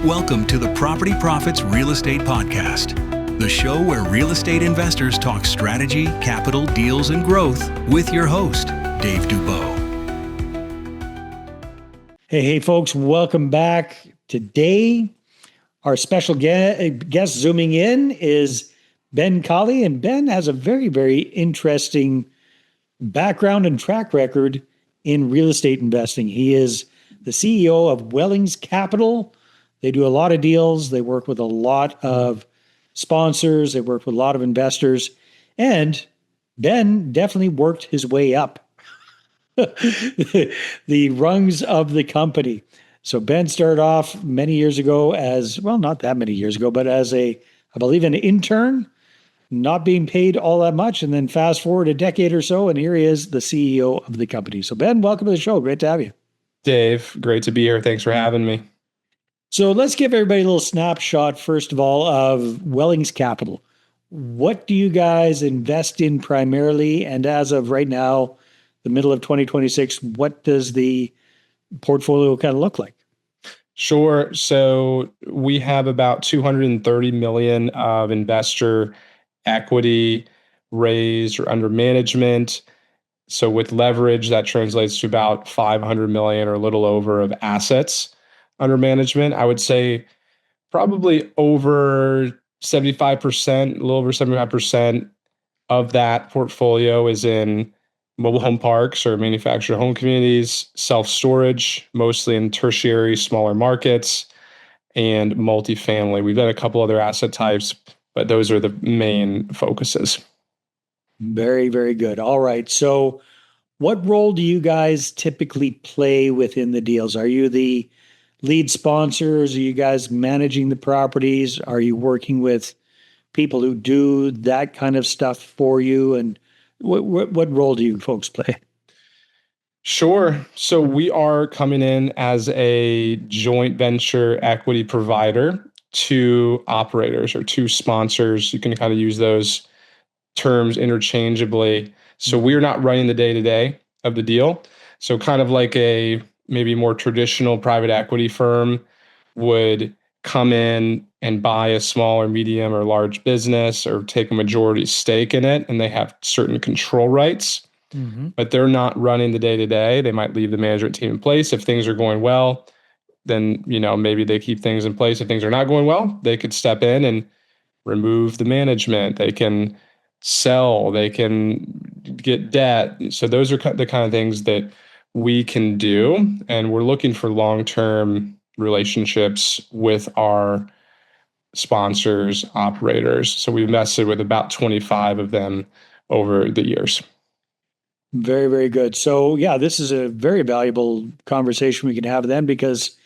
Welcome to the Property Profits Real Estate Podcast, the show where real estate investors talk strategy, capital, deals, and growth with your host, Dave Dubeau. Hey, folks, welcome back. Today, our special guest zooming in is Ben Kahle, and Ben has a very, very interesting background and track record in real estate investing. He is the CEO of Wellings Capital. They do a lot of deals. They work with a lot of sponsors. They work with a lot of investors. And Ben definitely worked his way up the rungs of the company. So Ben started off many years ago as, well, not that many years ago, but as I believe, an intern, not being paid all that much. And then fast forward a decade or so, and here he is, the CEO of the company. So Ben, welcome to the show. Great to have you. Dave, great to be here. Thanks for having me. So let's give everybody a little snapshot, first of all, of Wellings Capital. What do you guys invest in primarily? And as of right now, the middle of 2026, what does the portfolio kind of look like? Sure. So we have about $230 million of investor equity raised or under management. So with leverage, that translates to about $500 million or a little over of assets under management. I would say probably over 75%, a little over 75% of that portfolio is in mobile home parks or manufactured home communities, self-storage, mostly in tertiary, smaller markets, and multifamily. We've got a couple other asset types, but those are the main focuses. Very, very good. All right. So what role do you guys typically play within the deals? Are you the lead sponsors? Are you guys managing the properties? Are you working with people who do that kind of stuff for you? And what role do you folks play? Sure. So we are coming in as a joint venture equity provider to operators or to sponsors. You can kind of use those terms interchangeably. So we're not running the day-to-day of the deal. So kind of like a maybe more traditional private equity firm would come in and buy a small or medium or large business or take a majority stake in it, and they have certain control rights, but they're not running the day-to-day. They might leave the management team in place. If things are going well, then, maybe they keep things in place. If things are not going well, they could step in and remove the management. They can sell, they can get debt. So those are the kind of things that we can do. And we're looking for long-term relationships with our sponsors, operators. So we've invested with about 25 of them over the years. Very, very good. So yeah, this is a very valuable conversation we can have then, because,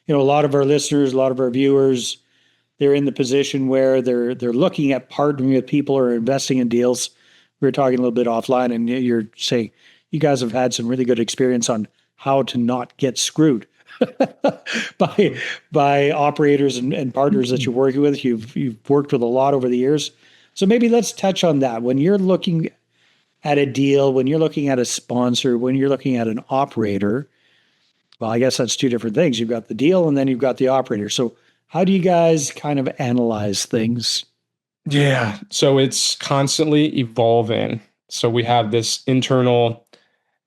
a lot of our listeners, a lot of our viewers, they're in the position where they're looking at partnering with people or investing in deals. We were talking a little bit offline, and you're saying you guys have had some really good experience on how to not get screwed by operators and partners that you're working with. You've worked with a lot over the years. So maybe let's touch on that. When you're looking at a deal, when you're looking at a sponsor, when you're looking at an operator, well, I guess that's two different things. You've got the deal and then you've got the operator. So how do you guys kind of analyze things? Yeah. So it's constantly evolving. So we have this internal,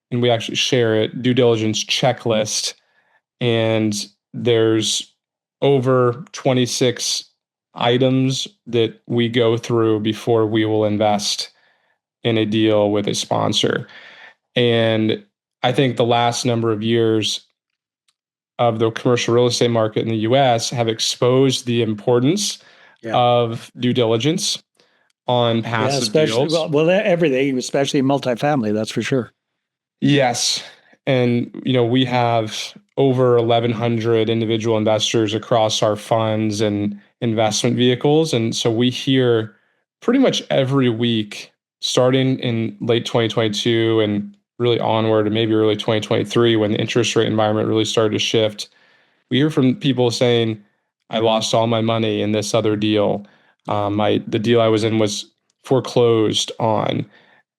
and we actually share it, due diligence checklist. And there's over 26 items that we go through before we will invest in a deal with a sponsor. And I think the last number of years of the commercial real estate market in the US have exposed the importance of due diligence on passive deals. Well, everything, especially multifamily, that's for sure. Yes. And, we have over 1,100 individual investors across our funds and investment vehicles. And so we hear pretty much every week, starting in late 2022 and really onward, and maybe early 2023, when the interest rate environment really started to shift, we hear from people saying, I lost all my money in this other deal. The deal I was in was foreclosed on.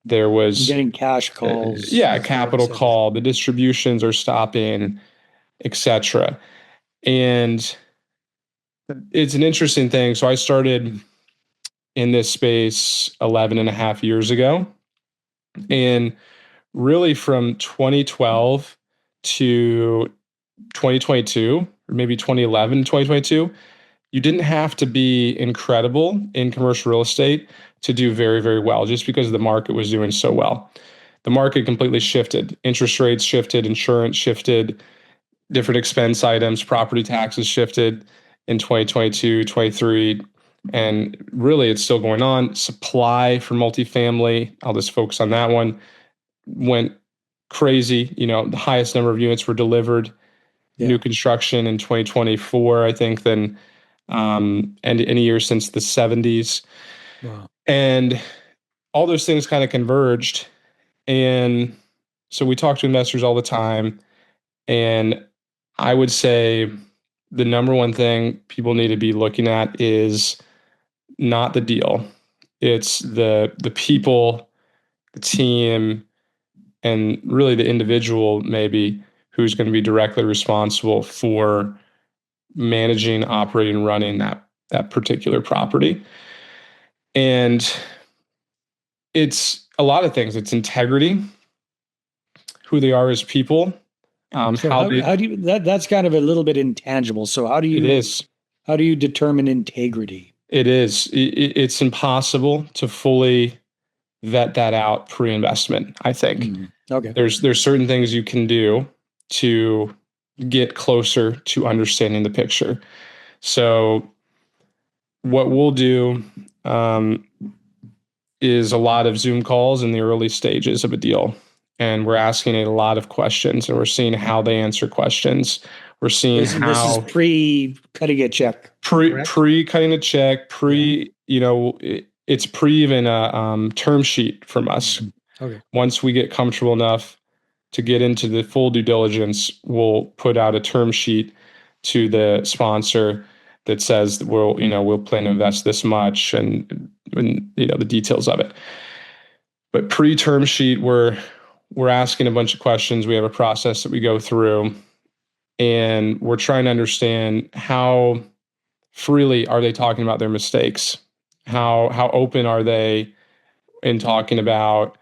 There was getting cash calls. Capital call. The distributions are stopping, etc. And it's an interesting thing. So I started in this space 11 and a half years ago. And really from 2012 to 2022, or maybe 2011, 2022, you didn't have to be incredible in commercial real estate to do very, very well, just because the market was doing so well. The market completely shifted. Interest rates shifted, insurance shifted, different expense items, property taxes shifted in 2022, 23. And really, it's still going on. Supply for multifamily, I'll just focus on that one, went crazy. The highest number of units were delivered, new construction in 2024, I think, than any year since the 70s. Wow. And all those things kind of converged. And so we talk to investors all the time. And I would say the number one thing people need to be looking at is not the deal. It's the people, the team, and really the individual maybe who's going to be directly responsible for managing, operating, running that particular property. And it's a lot of things. It's integrity, who they are as people. So how do you that's kind of a little bit intangible. So how do you determine integrity? It is. It's impossible to fully vet that out pre-investment, I think. Mm-hmm. Okay. There's certain things you can do to get closer to understanding the picture. So what we'll do is a lot of Zoom calls in the early stages of a deal. And we're asking a lot of questions, and we're seeing how they answer questions. We're seeing this is pre-cutting a check. Pre-cutting a check, it's pre even a term sheet from us. Okay. Once we get comfortable enough to get into the full due diligence, we'll put out a term sheet to the sponsor that says we'll plan to invest this much and the details of it. But pre-term sheet, we're asking a bunch of questions. We have a process that we go through, and we're trying to understand how freely are they talking about their mistakes? How open are they in talking about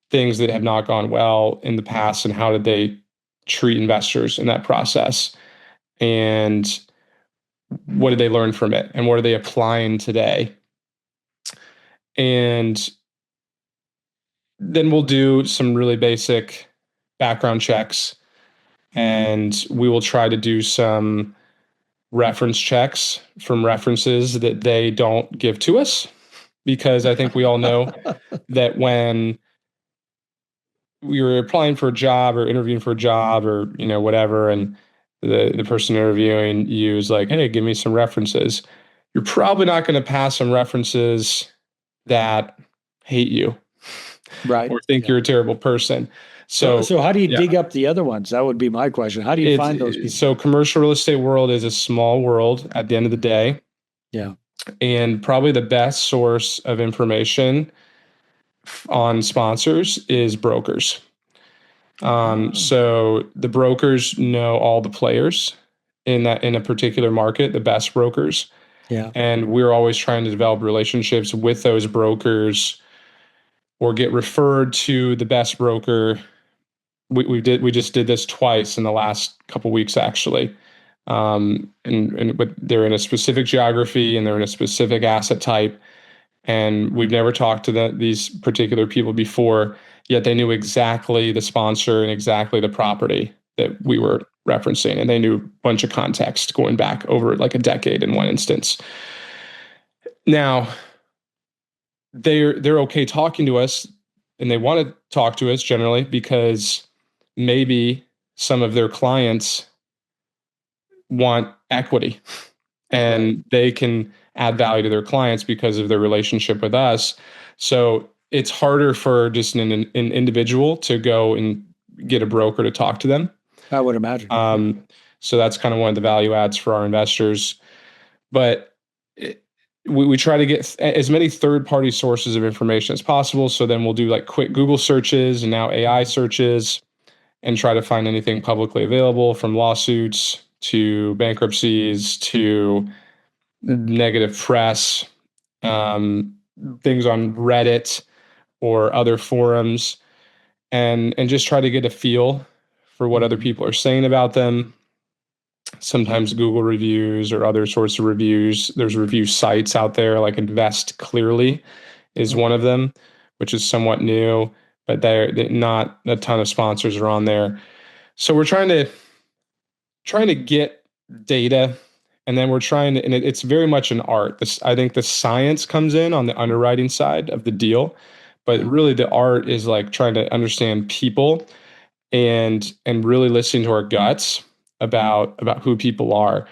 things that have not gone well in the past, and how did they treat investors in that process? And what did they learn from it? And what are they applying today? And then we'll do some really basic background checks, and we will try to do some reference checks from references that they don't give to us, because I think we all know that when we were applying for a job or interviewing for a job or whatever, and the person interviewing you is like, hey, give me some references, you're probably not going to pass some references that hate you, right? Or think you're a terrible person. So how do you dig up the other ones? That would be my question. How do you find those people? So commercial real estate world is a small world at the end of the day. Yeah. And probably the best source of information on sponsors is brokers. So the brokers know all the players in a particular market, the best brokers. Yeah. And we're always trying to develop relationships with those brokers, or get referred to the best broker. We just did this twice in the last couple weeks, actually. But they're in a specific geography and they're in a specific asset type, and we've never talked to these particular people before, yet they knew exactly the sponsor and exactly the property that we were referencing, and they knew a bunch of context going back over like a decade in one instance. Now, they're okay talking to us, and they want to talk to us generally because maybe some of their clients want equity, and they can add value to their clients because of their relationship with us. So it's harder for just an individual to go and get a broker to talk to them, I would imagine. So that's kind of one of the value adds for our investors. But we try to get as many third-party sources of information as possible. So then we'll do like quick Google searches and now AI searches, and try to find anything publicly available, from lawsuits to bankruptcies to negative press, things on Reddit or other forums, and just try to get a feel for what other people are saying about them. Sometimes Google reviews or other sorts of reviews. There's review sites out there, like Invest Clearly is one of them, which is somewhat new, but they're not a ton of sponsors are on there. So we're trying to get data, and then we're trying to, and it's very much an art. I think the science comes in on the underwriting side of the deal, but really the art is like trying to understand people and really listening to our guts about who people are.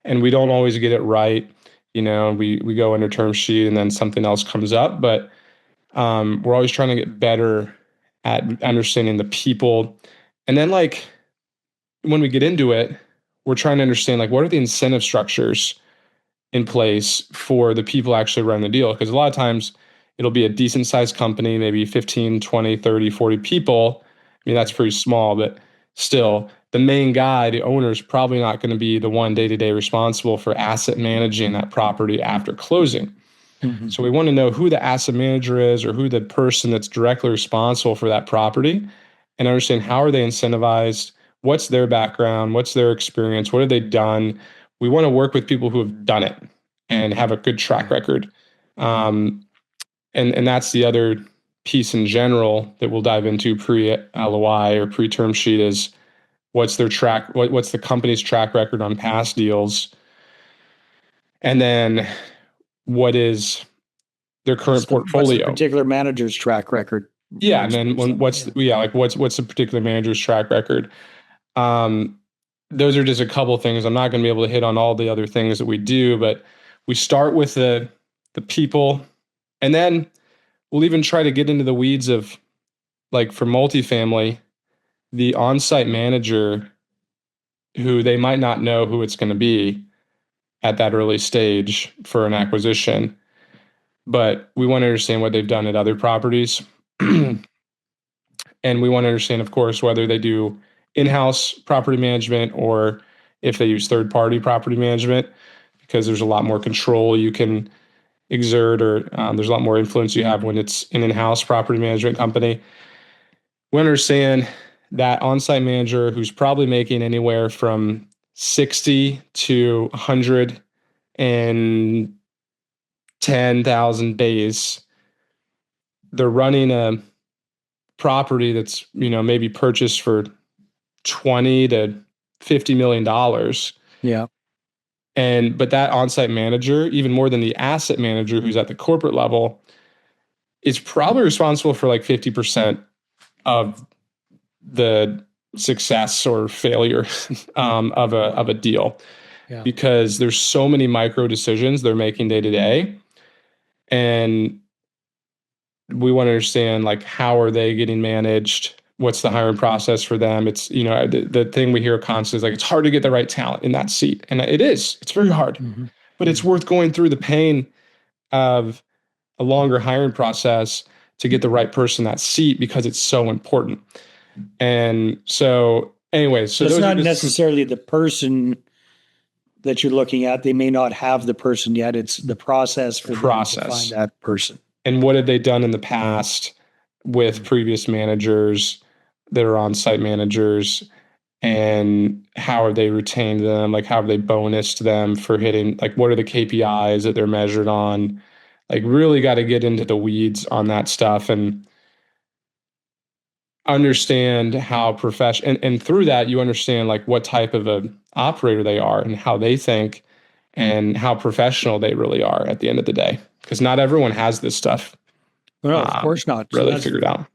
And we don't always get it right. We go into term sheet and then something else comes up, but we're always trying to get better at understanding the people. And then like when we get into it, we're trying to understand like what are the incentive structures in place for the people actually running the deal? Because a lot of times it'll be a decent sized company, maybe 15, 20, 30, 40 people. I mean, that's pretty small, but still the main guy, the owner, is probably not going to be the one day-to-day responsible for asset managing that property after closing. Mm-hmm. So we want to know who the asset manager is or who the person that's directly responsible for that property, and understand how are they incentivized, what's their background, what's their experience, what have they done. We want to work with people who have done it and have a good track record. And that's the other piece in general that we'll dive into pre-LOI or pre-term sheet is what's the company's track record on past deals, and then what is their current portfolio. What's the particular manager's track record? Yeah, and then what's the particular manager's track record? Those are just a couple of things. I'm not going to be able to hit on all the other things that we do, but we start with the people, and then we'll even try to get into the weeds of, like for multifamily, the on-site manager, who they might not know who it's going to be at that early stage for an acquisition, but we want to understand what they've done at other properties. And we want to understand, of course, whether they do in-house property management or if they use third-party property management, because there's a lot more control you can exert, or there's a lot more influence you have when it's an in-house property management company. We understand that on-site manager who's probably making anywhere from 60 to 110,000 base. They're running a property that's, maybe purchased for $20 to $50 million. Yeah. But that on-site manager, even more than the asset manager who's at the corporate level, is probably responsible for like 50% of the success or failure of a deal. Yeah. Because there's so many micro decisions they're making day to day. And we want to understand, like, how are they getting managed? What's the hiring process for them? It's, the thing we hear constantly is like, it's hard to get the right talent in that seat. And it is, it's very hard, but it's worth going through the pain of a longer hiring process to get the right person in that seat, because it's so important. And so anyways, so it's not necessarily the person that you're looking at. They may not have the person yet. It's the process for them to find that person. And what have they done in the past with previous managers that are on-site managers, and how have they retained them? Like, how have they bonused them for hitting, like, what are the KPIs that they're measured on? Like, really got to get into the weeds on that stuff and understand how professional, and through that you understand like what type of a operator they are and how they think and how professional they really are at the end of the day, because not everyone has this stuff. No, of course not. Really figured out.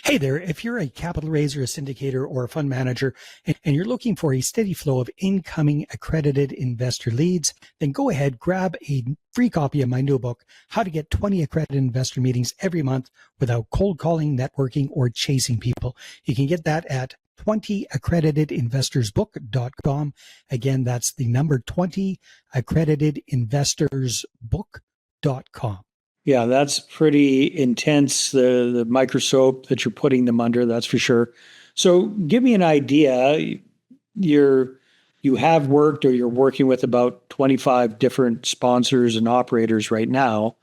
Hey there, if you're a capital raiser, a syndicator, or a fund manager, and you're looking for a steady flow of incoming accredited investor leads, then go ahead, grab a free copy of my new book, How to Get 20 Accredited Investor Meetings Every Month Without Cold Calling, Networking, or Chasing People. You can get that at 20accreditedinvestorsbook.com. Again, that's the number 20accreditedinvestorsbook.com. Yeah, that's pretty intense, the microscope that you're putting them under, that's for sure. So give me an idea. You you have worked or you're working with about 25 different sponsors and operators right now.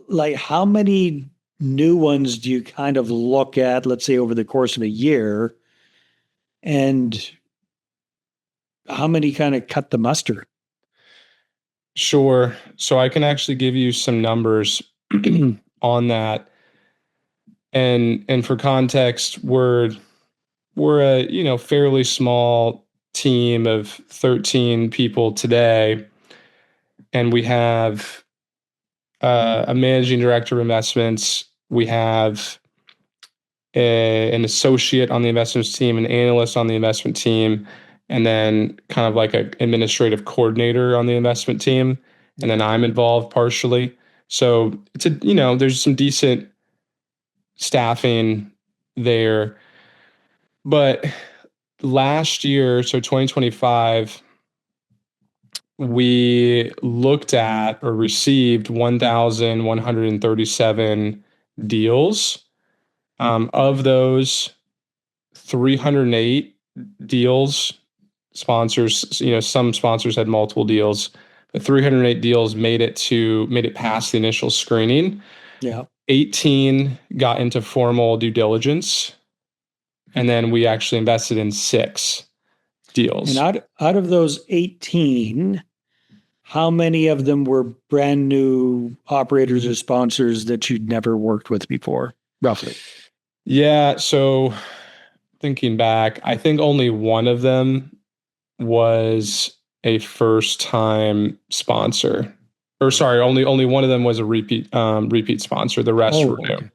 Like how many new ones do you kind of look at, let's say over the course of a year, and how many kind of cut the muster? Sure. So I can actually give you some numbers on that. And for context, we're a fairly small team of 13 people today, and we have a managing director of investments. We have an associate on the investments team, an analyst on the investment team, and then kind of like an administrative coordinator on the investment team. And then I'm involved partially. So it's there's some decent staffing there. But last year, so 2025, we looked at or received 1,137 deals. Of those, 308 deals, sponsors, some sponsors had multiple deals, but 308 deals made it past the initial screening. Yeah. 18 got into formal due diligence, and then we actually invested in 6 deals. And out of those 18, how many of them were brand new operators or sponsors that you'd never worked with before, roughly? Yeah. So thinking back, I think only one of them was a first-time sponsor. Or sorry, only one of them was a repeat sponsor. The rest were new. Okay.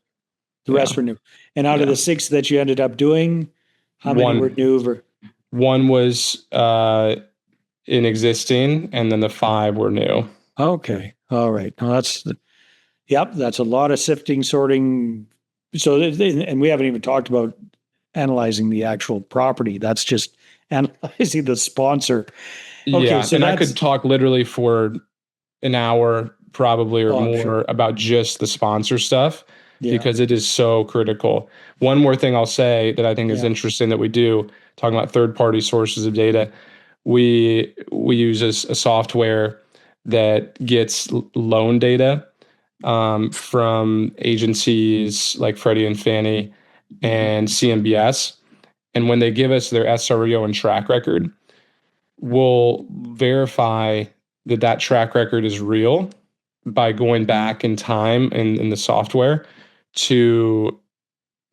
The rest were new. And out of the 6 that you ended up doing, how many were new? One was in existing, and then the 5 were new. Okay. All right. Now that's a lot of sifting, sorting. So, and we haven't even talked about analyzing the actual property. That's just analyzing the sponsor. Okay, Yeah, so and I could talk literally for an hour probably or more sure. about just the sponsor stuff because it is so critical. One more thing I'll say that I think is interesting that we do, talking about third-party sources of data, we use a software that gets loan data from agencies like Freddie and Fannie and CMBS. And when they give us their SREO and track record, we'll verify that track record is real by going back in time in the software to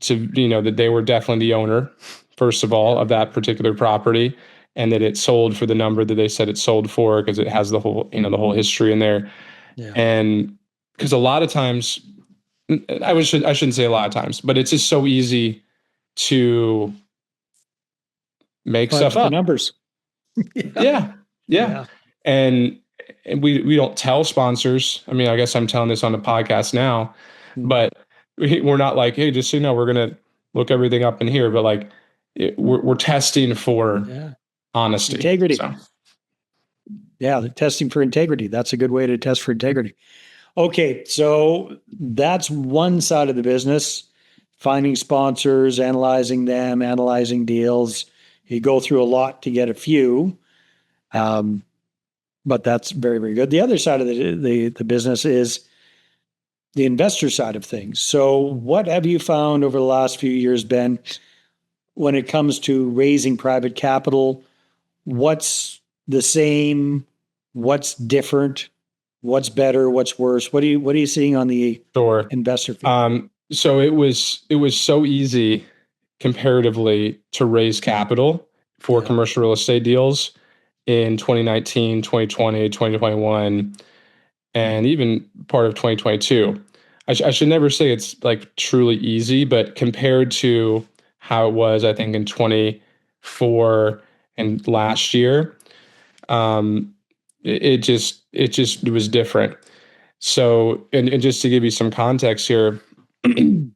that they were definitely the owner, first of all, of that particular property, and that it sold for the number that they said it sold for because it has the whole history in there. Yeah. And because a lot of times, I shouldn't say a lot of times, but it's just so easy to make stuff up. The numbers. Yeah. And we don't tell sponsors. I mean, I guess I'm telling this on the podcast now, but we're not like, hey, just so you know, we're going to look everything up in here. But like, we're testing for honesty. Integrity. So. Yeah, testing for integrity. That's a good way to test for integrity. Okay, so that's one side of the business, finding sponsors, analyzing them, analyzing deals. You go through a lot to get a few, but that's very, very good. The other side of the business is the investor side of things. So what have you found over the last few years, Ben, when it comes to raising private capital? What's the same? What's different? What's better? What's worse? What are you seeing on the investor field? So it was so easy comparatively to raise capital for commercial real estate deals in 2019, 2020, 2021, and even part of 2022. I should never say it's like truly easy, but compared to how it was, I think in 24 and last year, it was different. So, and just to give you some context here, I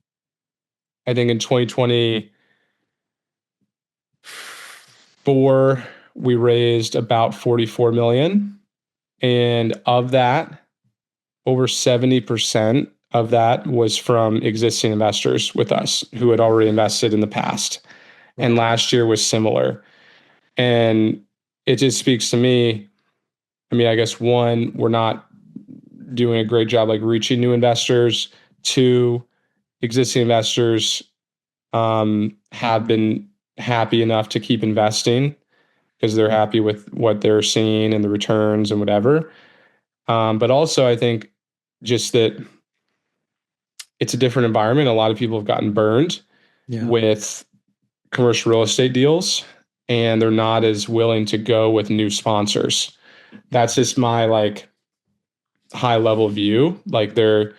think in 2024, we raised about 44 million. And of that, over 70% of that was from existing investors with us who had already invested in the past. And last year was similar. And it just speaks to me. I mean, I guess one, we're not doing a great job like reaching new investors. Two, existing investors have been happy enough to keep investing because they're happy with what they're seeing and the returns and whatever. But also, I think just that it's a different environment. A lot of people have gotten burned with commercial real estate deals, and they're not as willing to go with new sponsors. That's just my like high level view. Like they're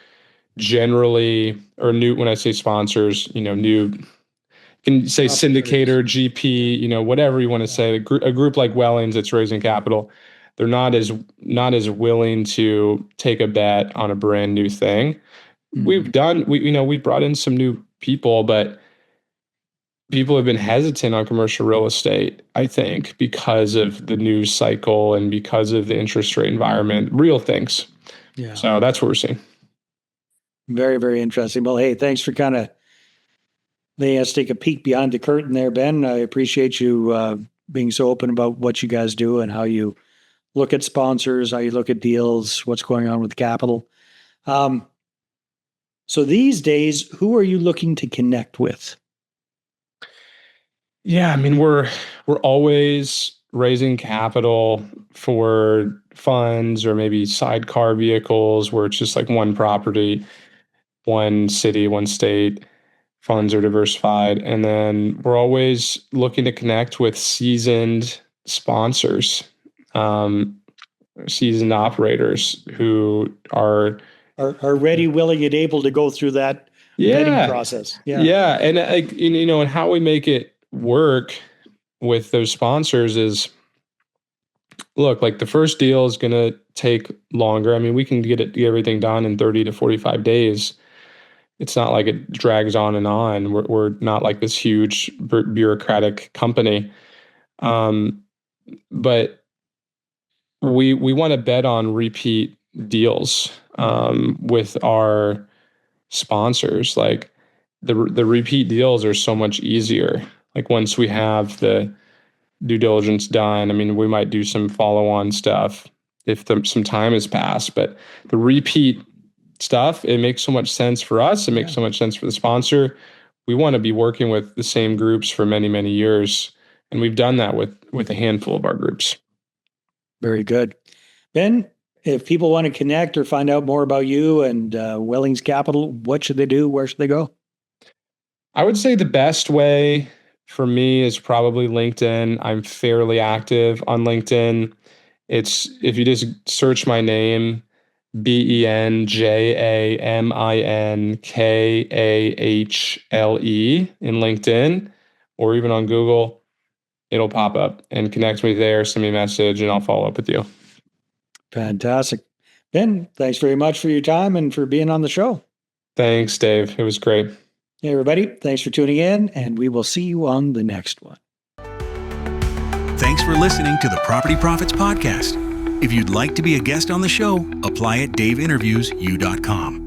generally, or new, when I say sponsors, new, you can say syndicator, GP, whatever you want to say. A group like Wellings that's raising capital, they're not as willing to take a bet on a brand new thing. Mm-hmm. We brought in some new people, but people have been hesitant on commercial real estate, I think, because of the news cycle and because of the interest rate environment, real things. Yeah. So that's what we're seeing. Very, very interesting. Well, hey, thanks for kind of letting us take a peek behind the curtain there, Ben. I appreciate you being so open about what you guys do and how you look at sponsors, how you look at deals, what's going on with capital. So these days, who are you looking to connect with? Yeah, I mean, we're always raising capital for funds or maybe sidecar vehicles where it's just like one property, one city, one state. Funds are diversified. And then we're always looking to connect with seasoned sponsors, seasoned operators who are ready, willing, and able to go through that vetting process. Yeah. And and how we make it work with those sponsors is, look, like the first deal is going to take longer. I mean, we can get everything done in 30 to 45 days. It's not like it drags on and on. We're not like this huge bureaucratic company. But we want to bet on repeat deals with our sponsors. Like the repeat deals are so much easier. Like once we have the due diligence done, I mean, we might do some follow-on stuff if some time has passed, but the repeat stuff, it makes so much sense for us. It makes so much sense for the sponsor. We want to be working with the same groups for many, many years. And we've done that with a handful of our groups. Very good. Ben, if people want to connect or find out more about you and Wellings Capital, what should they do? Where should they go? I would say the best way for me is probably LinkedIn. I'm fairly active on LinkedIn. It's, if you just search my name, BenjaminKahle in LinkedIn, or even on Google, it'll pop up, and connect me there, send me a message, and I'll follow up with you. Fantastic. Ben, thanks very much for your time and for being on the show. Thanks, Dave. It was great. Hey, everybody. Thanks for tuning in, and we will see you on the next one. Thanks for listening to the Property Profits Podcast. If you'd like to be a guest on the show, apply at daveinterviews.com.